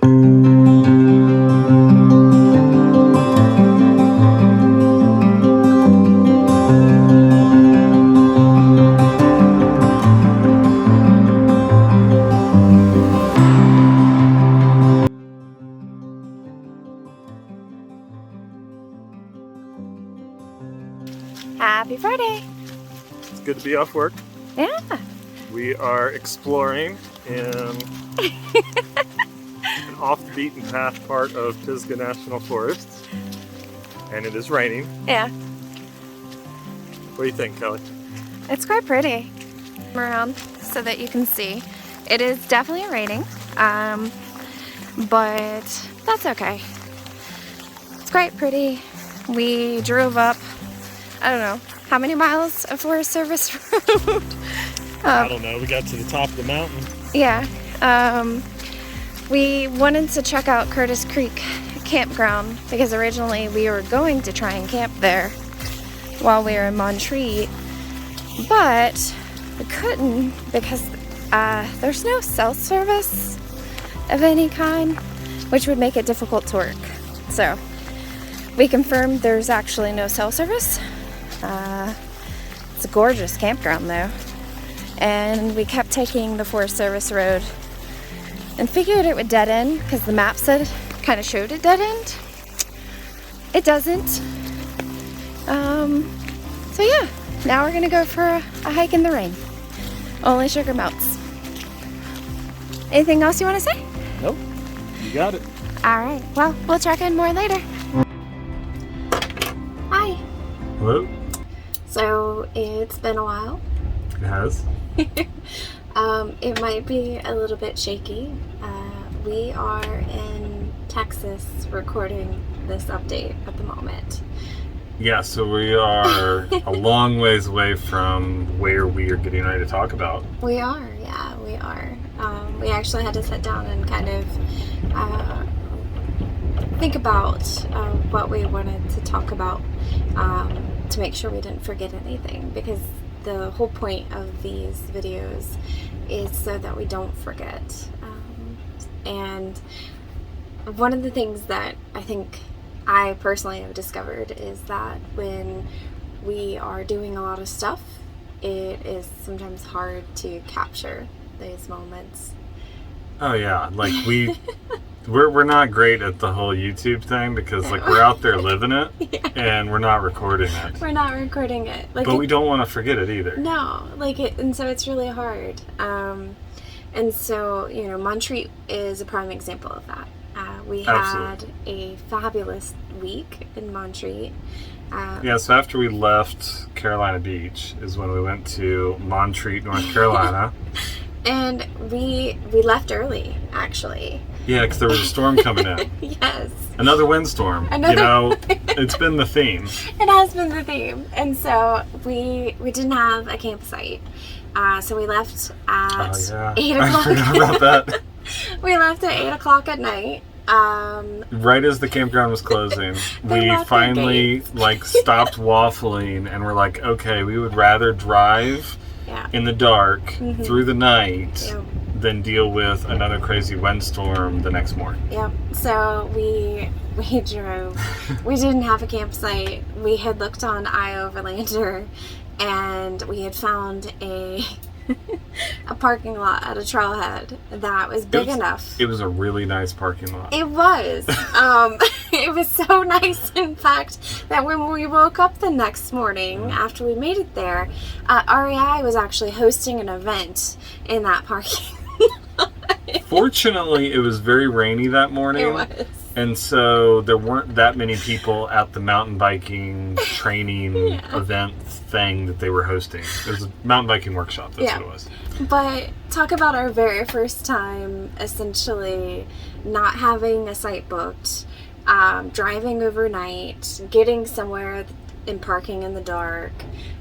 Happy Friday! It's good to be off work. Yeah. We are exploring in an off the beaten path part of Pisgah National Forest. And it is raining. Yeah. What do you think, Kelly? It's quite pretty. Around so that you can see. It is definitely raining, but that's okay. It's quite pretty. We drove up, I don't know, how many miles of Forest Service road? I don't know. We got to the top of the mountain. Yeah. We wanted to check out Curtis Creek Campground because originally we were going to try and camp there while we were in Montreat, but we couldn't because there's no cell service of any kind, which would make it difficult to work. So we confirmed there's actually no cell service. It's a gorgeous campground though, and we kept taking the Forest Service road and figured it would dead end because the map said kind of showed it dead end. It doesn't. So yeah, now we're gonna go for a hike in the rain. Only sugar melts. Anything else you want to say? Nope. You got it. All right. Well, we'll check in more later. Hi. Hello. So it's been a while. It has. It might be a little bit shaky. We are in Texas recording this update at the moment. Yeah, so we are a long ways away from where we are getting ready to talk about. We are, yeah, we are. We actually had to sit down and kind of think about what we wanted to talk about to make sure we didn't forget anything, because the whole point of these videos is so that we don't forget. And one of the things that I think I personally have discovered is that when we are doing a lot of stuff, it is sometimes hard to capture those moments. Oh yeah, like we're not great at the whole YouTube thing because like we're out there living it, yeah, and we're not recording it. We're not recording it. Like, but we don't want to forget it either. No, like it, and so it's really hard. And so, you know, Montreat is a prime example of that. We had a fabulous week in Montreat. Yeah, so after we left Carolina Beach is when we went to Montreat, North Carolina. And we left early, actually. Yeah, because there was a storm coming in. Yes. Another windstorm. You know, it's been the theme. It has been the theme. And so we didn't have a campsite. So we left at 8 o'clock. I forgot about that. We left at 8 o'clock at night. Right as the campground was closing, we finally stopped waffling and we're like, okay, we would rather drive in the dark through the night than deal with another crazy windstorm the next morning. Yeah. So we drove. We didn't have a campsite. We had looked on iOverlander and we had found a parking lot at a trailhead that was big enough. It was a really nice parking lot. It was. It was so nice, in fact, that when we woke up the next morning after we made it there, REI was actually hosting an event in that parking lot. Fortunately, it was very rainy that morning. It was. And so there weren't that many people at the mountain biking training event thing that they were hosting. It was a mountain biking workshop, that's what it was. But talk about our very first time essentially not having a site booked, driving overnight, getting somewhere and parking in the dark,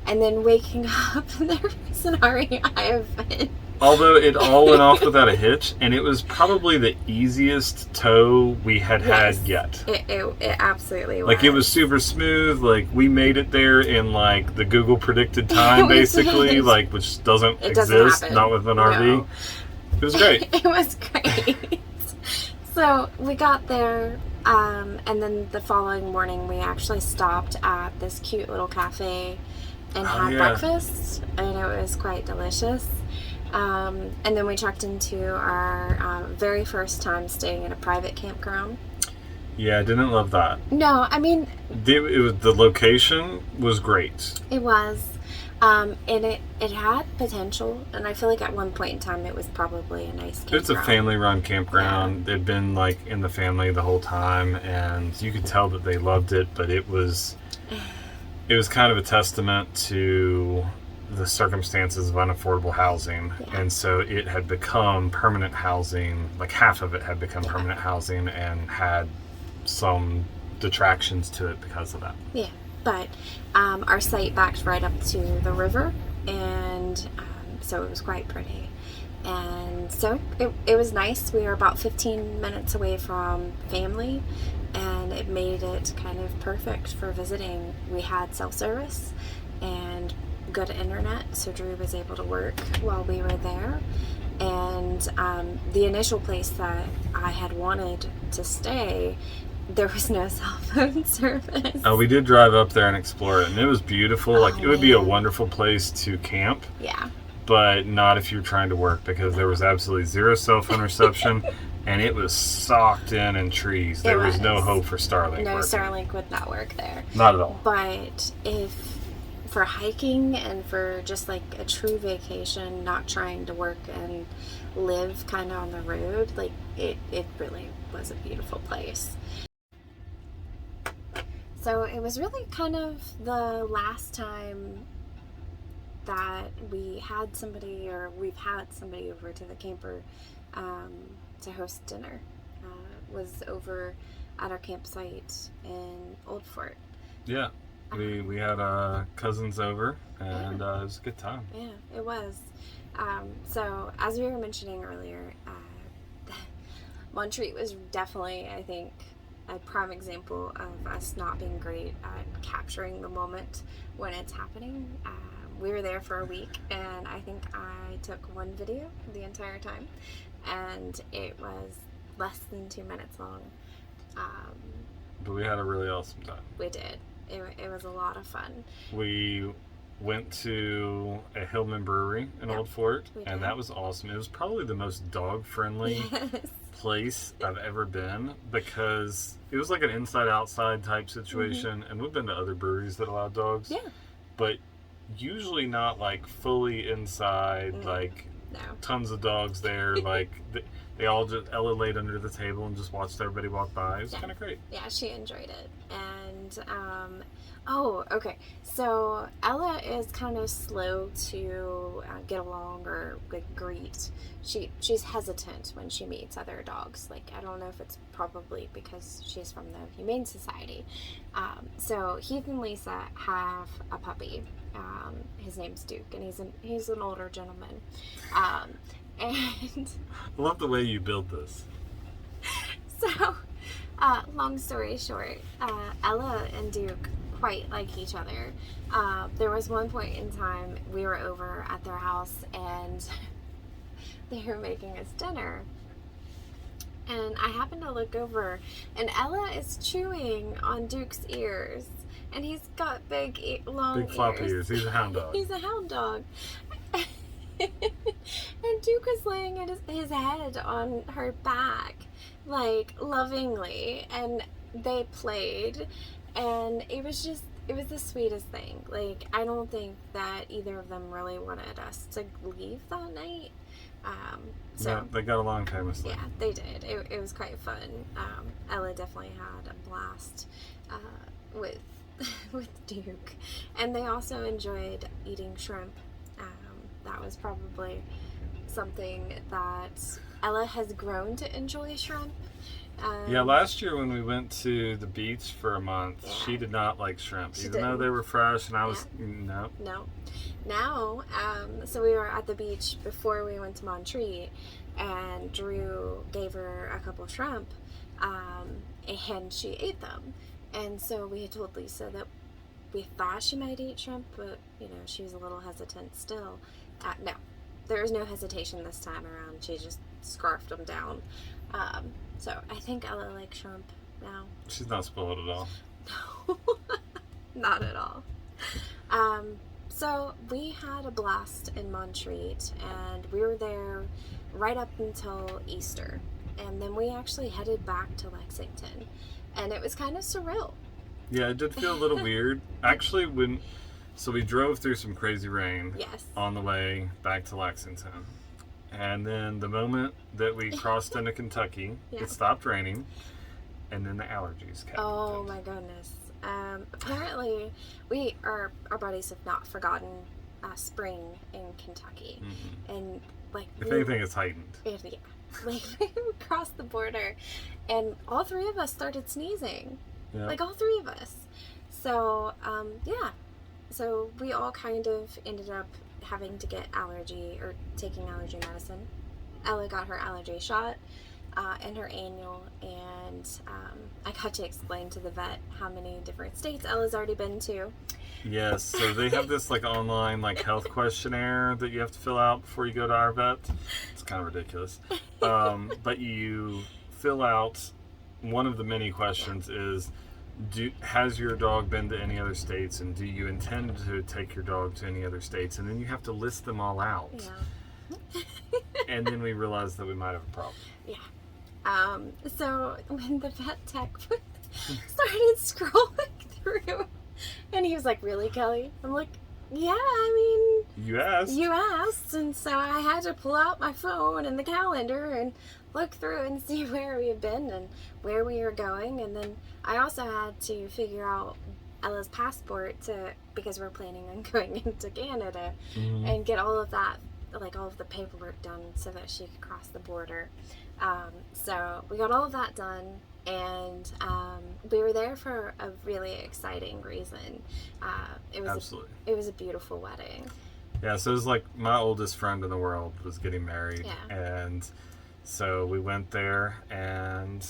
and then waking up and there was an REI event. Although it all went off without a hitch, and it was probably the easiest tow we had yet. It absolutely was. Like, it was super smooth. Like, we made it there in, like, the Google predicted time, basically, like, which doesn't exist, not with an RV. It was great. It was great. So we got there, and then the following morning we actually stopped at this cute little cafe and had breakfast, and it was quite delicious. And then we checked into our very first time staying in a private campground. Yeah, I didn't love that. No, I mean... the location was great. It was. And it had potential, and I feel like at one point in time it was probably a nice campground. It's a family-run campground. Yeah. They'd been like in the family the whole time, and you could tell that they loved it, but it was kind of a testament to the circumstances of unaffordable housing. Yeah. And so it had become permanent housing, like half of it had become permanent housing, and had some detractions to it because of that. Yeah, but our site backed right up to the river, and so it was quite pretty. And so it was nice. We were about 15 minutes away from family, and it made it kind of perfect for visiting. We had self-service and good internet, so Drew was able to work while we were there. And the initial place that I had wanted to stay, there was no cell phone service. Oh, we did drive up there and explore it, and it was beautiful. It would be a wonderful place to camp. Yeah. But not if you're trying to work, because there was absolutely zero cell phone reception, and it was socked in trees. There was no hope for Starlink. No, Starlink would not work there. Not at all. But if for hiking and for just like a true vacation, not trying to work and live kind of on the road, like it really was a beautiful place. So it was really kind of the last time that we've had somebody over to the camper to host dinner. Was over at our campsite in Old Fort. Yeah, we had cousins over, and it was a good time. Yeah, it was. So as we were mentioning earlier, Montreat was definitely, I think, a prime example of us not being great at capturing the moment when it's happening. We were there for a week, and I think I took one video the entire time, and it was less than 2 minutes long. But we had a really awesome time. We did. It was a lot of fun. We went to a Hillman Brewery in Old Fort, and that was awesome. It was probably the most dog-friendly place I've ever been, because it was like an inside-outside type situation, and we've been to other breweries that allow dogs, but usually not like fully inside, tons of dogs there, like they all just, Ella laid under the table and just watched everybody walk by. It was kind of great. Yeah, she enjoyed it. And so Ella is kind of slow to get along or greet. She's hesitant when she meets other dogs. Like, I don't know if it's probably because she's from the Humane Society. So Heath and Lisa have a puppy. His name's Duke, and he's an older gentleman. And I love the way you build this. So, long story short, Ella and Duke quite like each other. There was one point in time we were over at their house, and they were making us dinner. And I happened to look over, and Ella is chewing on Duke's ears. And he's got big, long big floppy ears. He's a hound dog. He's a hound dog. And Duke was laying his head on her back, like, lovingly. And they played. And it was the sweetest thing. Like, I don't think that either of them really wanted us to leave that night. So they got along famously. Yeah, they did. It was quite fun. Ella definitely had a blast with Duke, and they also enjoyed eating shrimp. That was probably something that Ella has grown to enjoy, shrimp. Yeah, last year when we went to the beach for a month, she did not like shrimp, even though they were fresh, and I was, no. Now, so we were at the beach before we went to Montreat, and Drew gave her a couple shrimp, and she ate them. And so we had told Lisa that we thought she might eat shrimp, but, she was a little hesitant still. No, there was no hesitation this time around. She just scarfed them down. So I think Ella likes shrimp now. She's not spoiled at all. No, not at all. So we had a blast in Montreat, and we were there right up until Easter. And then we actually headed back to Lexington, and it was kind of surreal. Yeah, it did feel a little weird. Actually, so we drove through some crazy rain on the way back to Lexington. And then the moment that we crossed into Kentucky, it stopped raining, and then the allergies came. Oh my goodness. Apparently, our bodies have not forgotten spring in Kentucky. Mm-hmm. And if anything, it's heightened. Yeah. We crossed the border, and all three of us started sneezing. Yeah. All three of us. So, So we all kind of ended up having to get taking allergy medicine. Ella got her allergy shot and her annual, and I got to explain to the vet how many different states Ella's already been to. Yes, so they have this online health questionnaire that you have to fill out before you go to our vet. It's kind of ridiculous. But you fill out, one of the many questions is, has your dog been to any other states, and do you intend to take your dog to any other states? And then you have to list them all out. Yeah. And then we realized that we might have a problem. Yeah. So when the vet tech started scrolling through, and he was like, "Really, Kelly?" I'm like, "Yeah, I mean, you asked." And so I had to pull out my phone and the calendar and look through and see where we had been and where we were going. And then I also had to figure out Ella's passport because we're planning on going into Canada, and get all of that, all of the paperwork done so that she could cross the border. So we got all of that done. And we were there for a really exciting reason. It was a beautiful wedding. Yeah, so it was like my oldest friend in the world was getting married. Yeah. And so we went there, and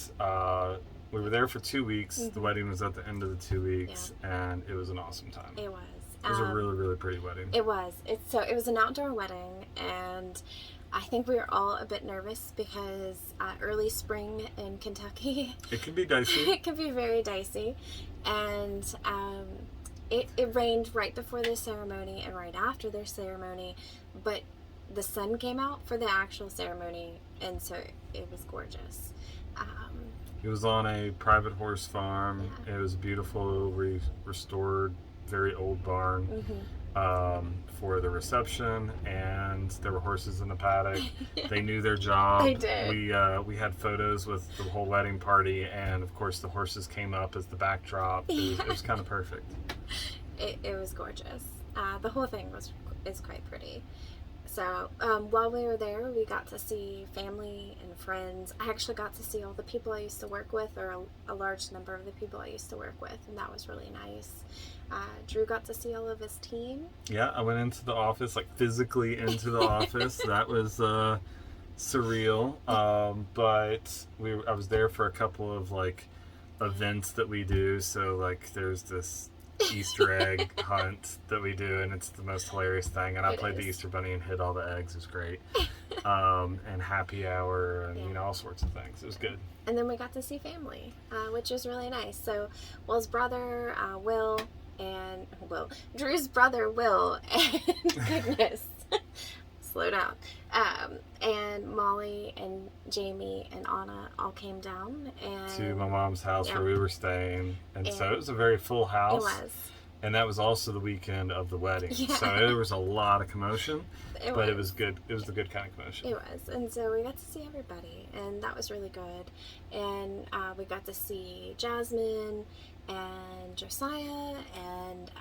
we were there for 2 weeks. Mm-hmm. The wedding was at the end of the 2 weeks, and it was an awesome time. It was. It was a really, really pretty wedding. It was. It was an outdoor wedding, and I think we were all a bit nervous because early spring in Kentucky, it can be dicey. It can be very dicey. And it rained right before the ceremony and right after their ceremony, but the sun came out for the actual ceremony, and so it was gorgeous. It was on a private horse farm. Yeah. It was a beautiful, restored, very old barn. Mm-hmm. For the reception, and there were horses in the paddock. Yeah. They knew their job. They did. We had photos with the whole wedding party, and of course the horses came up as the backdrop. It was kind of perfect. It was gorgeous. The whole thing is quite pretty. So while we were there, we got to see family and friends. I actually got to see all the people I used to work with, or a large number of the people I used to work with, and that was really nice. Drew got to see all of his team. Yeah, I went into the office, physically into the office. That was surreal. But I was there for a couple of events that we do. So there's this Easter egg hunt that we do, and it's the most hilarious thing. And I played the Easter Bunny and hid all the eggs. It was great. And happy hour, and all sorts of things. It was good. And then we got to see family, which was really nice. So Will's brother, Will, Drew's brother, Will, and goodness, slow down. And Molly and Jamie and Anna all came down to my mom's house where we were staying, and so it was a very full house. It was. And that was also the weekend of the wedding. Yeah. So there was a lot of commotion, but it was good. It was the good kind of commotion. It was. And so we got to see everybody, and that was really good. And we got to see Jasmine and Josiah, and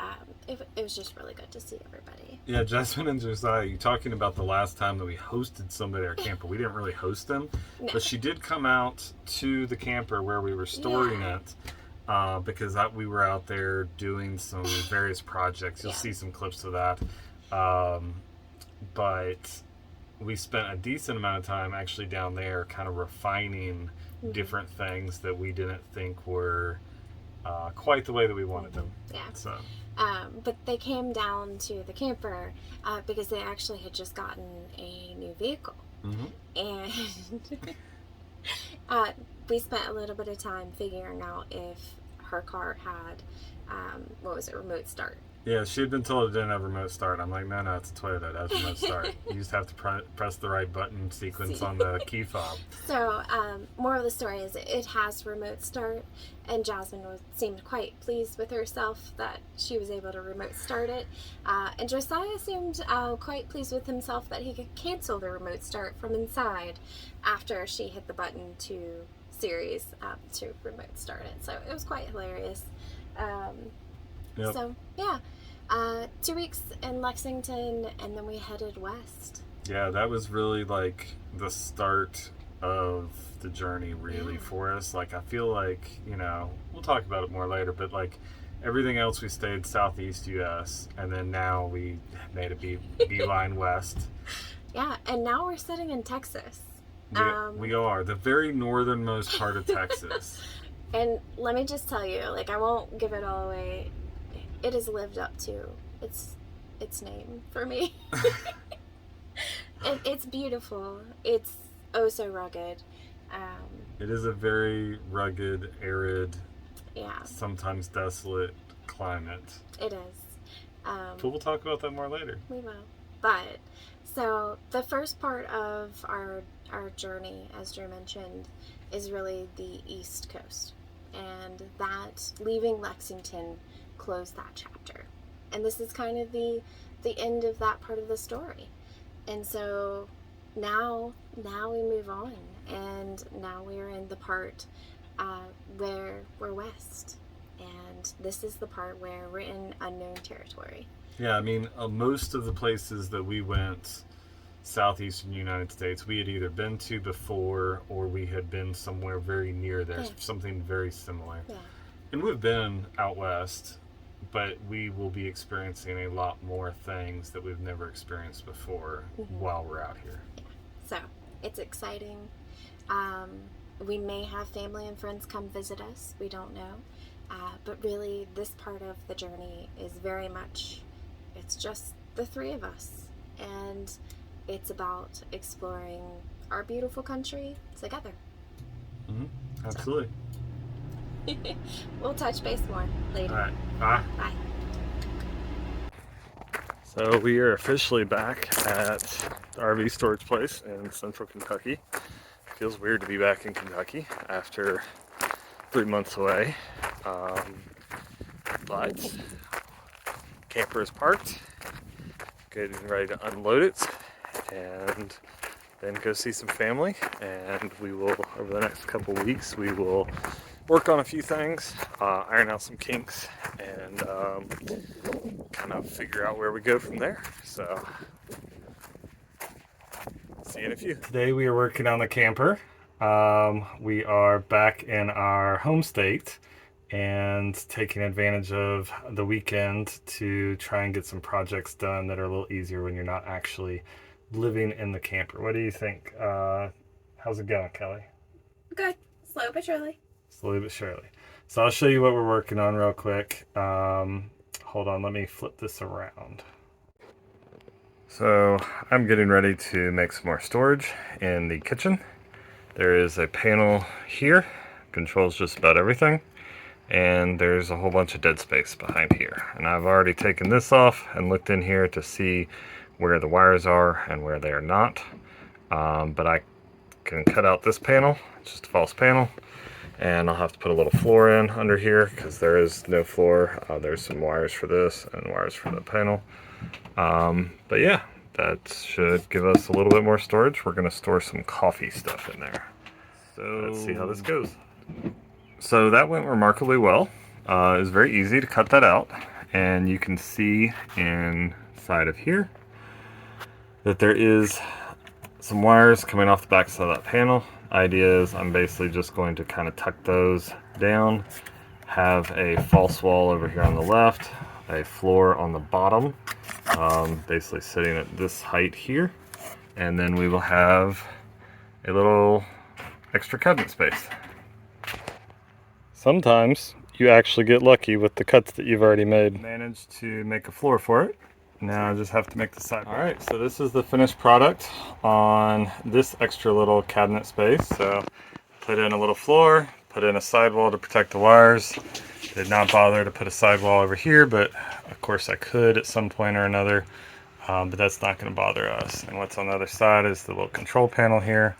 it was just really good to see everybody. Yeah, Jasmine and Josiah, you're talking about the last time that we hosted somebody at our camper. We didn't really host them, but she did come out to the camper where we were storing it. Because we were out there doing some various projects. You'll see some clips of that. But we spent a decent amount of time actually down there kind of refining different things that we didn't think were quite the way that we wanted them. Yeah. So. But they came down to the camper because they actually had just gotten a new vehicle. Mm-hmm. And... we spent a little bit of time figuring out if her car had, remote start. Yeah, she had been told it didn't have remote start. I'm like, no, it's a Toyota. It has remote start. You just have to press the right button sequence on the key fob. So, moral of the story is it has remote start, and Jasmine seemed quite pleased with herself that she was able to remote start it. And Josiah seemed quite pleased with himself that he could cancel the remote start from inside after she hit the button to Series to remote start it. So it was quite hilarious. Yep. So, yeah. 2 weeks in Lexington, and then we headed west. Yeah, that was really like the start of the journey, really, for us. Like, I feel like, we'll talk about it more later, but like everything else, we stayed southeast U.S., and then now we made a beeline west. Yeah, and now we're sitting in Texas. We are, the very northernmost part of Texas. And let me just tell you, like, I won't give it all away. It has lived up to its name for me. It's beautiful. It's oh so rugged. It is a very rugged, arid, yeah, sometimes desolate climate. It is. But we'll talk about that more later. We will. But so the first part of our journey, as Drew mentioned, is really the East Coast, and that leaving Lexington closed that chapter. And this is kind of the end of that part of the story. And so now we move on, and now we're in the part where we're west, and this is the part where we're in unknown territory. Yeah, I mean, most of the places that we went southeastern United States, we had either been to before or we had been somewhere very near there, something very similar. Yeah. And we've been out west, but we will be experiencing a lot more things that we've never experienced before while we're out here. Yeah. So it's exciting. We may have family and friends come visit us. We don't know. But really, this part of the journey is very much, it's just the three of us. And it's about exploring our beautiful country together. Mm-hmm. Absolutely. So. We'll touch base more later. All right. Bye. Bye. So we are officially back at the RV storage place in central Kentucky. It feels weird to be back in Kentucky after 3 months away. But camper is parked, getting ready to unload it, and then go see some family. And we will, over the next couple weeks, we will work on a few things, iron out some kinks, and kind of figure out where we go from there. So, see you in a few. Today we are working on the camper. We are back in our home state and taking advantage of the weekend to try and get some projects done that are a little easier when you're not actually living in the camper. What do you think? How's it going, Kelly? Good. Slow but surely. Slowly but surely. So I'll show you what we're working on real quick. Hold on, let me flip this around. So I'm getting ready to make some more storage in the kitchen. There is a panel here, controls just about everything. And there's a whole bunch of dead space behind here. And I've already taken this off and looked in here to see where the wires are and where they are not. But I can cut out this panel, it's just a false panel. And I'll have to put a little floor in under here because there is no floor. There's some wires for this and wires for the panel. But yeah, that should give us a little bit more storage. We're gonna store some coffee stuff in there. So let's see how this goes. So that went remarkably well. It was very easy to cut that out, and you can see inside of here that there is some wires coming off the back side of that panel. Idea is I'm basically just going to kind of tuck those down, have a false wall over here on the left, a floor on the bottom, basically sitting at this height here, and then we will have a little extra cabinet space. Sometimes you actually get lucky with the cuts that you've already made. Managed to make a floor for it. Now I just have to make the sideboard. Alright, so this is the finished product on this extra little cabinet space. So Put in a little floor, put in a sidewall to protect the wires. Did not bother to put a sidewall over here, but of course I could at some point or another, but that's not going to bother us. And what's on the other side is the little control panel here.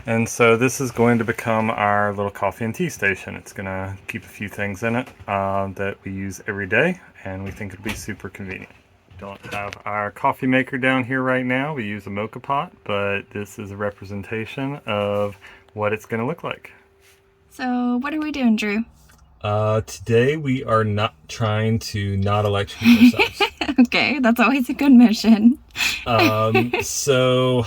And so this is going to become our little coffee and tea station. It's going to keep a few things in it that we use every day, and we think it'll be super convenient. We don't have our coffee maker down here right now. We use a mocha pot, but this is a representation of what it's going to look like. So what are we doing, Drew? Today we are not trying to not electrocute ourselves. Okay, that's always a good mission. So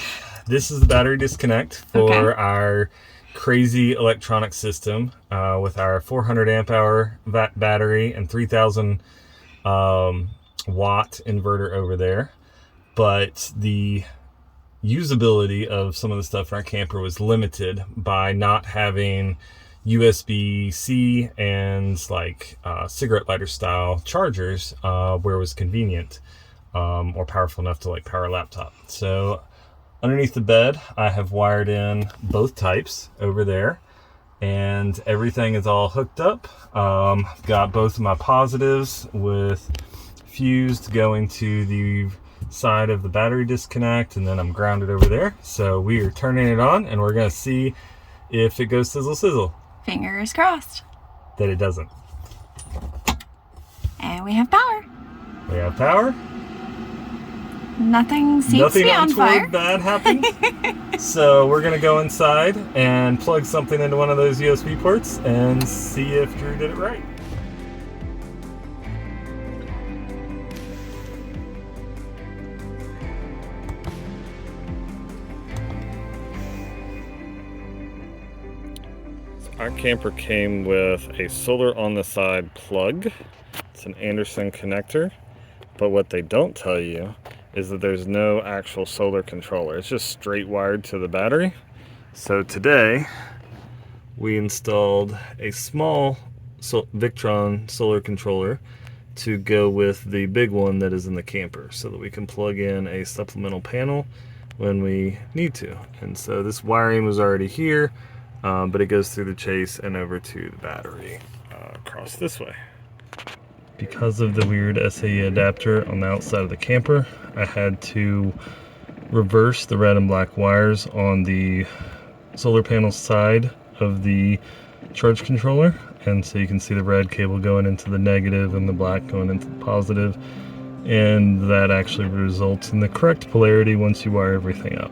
this is the battery disconnect for our crazy electronic system with our 400 amp hour battery and 3000 watt inverter over there. But the usability of some of the stuff in our camper was limited by not having USB-C and like cigarette lighter style chargers where it was convenient or powerful enough to like power a laptop. So underneath the bed I have wired in both types over there, and everything is all hooked up. Got both of my positives with fused going to the side of the battery disconnect, and then I'm grounded over there. So we are turning it on and we're gonna see if it goes sizzle sizzle. Fingers crossed that it doesn't. And we have power. We have power. Nothing seems to be on fire. Nothing bad happened. So we're gonna go inside and plug something into one of those USB ports and see if Drew did it right. Our camper came with a solar on the side plug. It's an Anderson connector, but what they don't tell you is that there's no actual solar controller. It's just straight wired to the battery. So today we installed a small Victron solar controller to go with the big one that is in the camper so that we can plug in a supplemental panel when we need to. And so this wiring was already here. But it goes through the chase and over to the battery across this way. Because of the weird SAE adapter on the outside of the camper, I had to reverse the red and black wires on the solar panel side of the charge controller. And so you can see the red cable going into the negative and the black going into the positive. And that actually results in the correct polarity once you wire everything up.